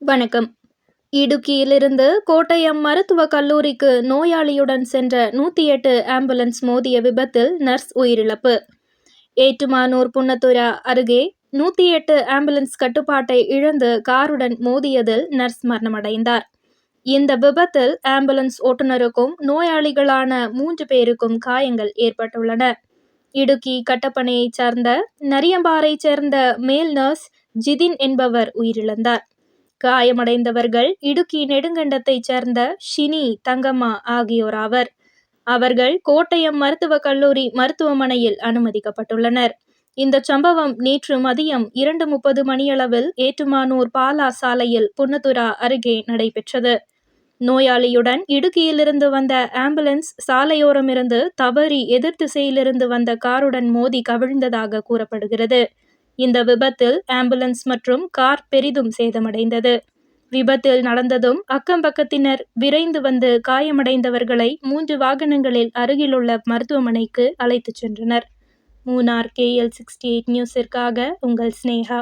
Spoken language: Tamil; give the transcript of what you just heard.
வணக்கம். இடுக்கியிலிருந்து கோட்டயம் மருத்துவக் கல்லூரிக்கு நோயாளியுடன் சென்ற 108 ஆம்புலன்ஸ் மோதிய விபத்தில் நர்ஸ் உயிரிழப்பு. ஏட்டுமானூர் புன்னத்துரா அருகே 108 ஆம்புலன்ஸ் கட்டுப்பாட்டை இழந்து காருடன் மோதியதில் நர்ஸ் மரணமடைந்தார். இந்த விபத்தில் ஆம்புலன்ஸ் ஓட்டுநருக்கும் நோயாளிகளான 3 பேருக்கும் காயங்கள் ஏற்பட்டுள்ளன. இடுக்கி கட்டப்பனையைச் சார்ந்த நரியம்பாறைச் சேர்ந்த மேல் நர்ஸ் ஜிதின் என்பவர் உயிரிழந்தார். காயமடைந்தவர்கள் இடுக்கி நெடுங்கண்டத்தைச் சேர்ந்த ஷினி, தங்கம்மா ஆகியோராவர். அவர்கள் கோட்டயம் மருத்துவக் கல்லூரி மருத்துவமனையில் அனுமதிக்கப்பட்டுள்ளனர். இந்த சம்பவம் நேற்று மதியம் 2:30 மணியளவில் ஏட்டுமானூர் பாலா சாலையில் புன்னத்துரா அருகே நடைபெற்றது. நோயாளியுடன் இடுக்கியிலிருந்து வந்த ஆம்புலன்ஸ் சாலையோரமிருந்து தவறி எதிர் திசையிலிருந்து வந்த காருடன் மோதி கவிழ்ந்ததாக கூறப்படுகிறது. இந்த விபத்தில் ஆம்புலன்ஸ் மற்றும் கார் பெரிதும் சேதமடைந்தது. விபத்தில் நடந்ததும் அக்கம் பக்கத்தினர் விரைந்து வந்து காயமடைந்தவர்களை 3 வாகனங்களில் அருகிலுள்ள மருத்துவமனைக்கு அழைத்துச் சென்றனர். மூனார் KL68 நியூஸிற்காக உங்கள் ஸ்னேகா.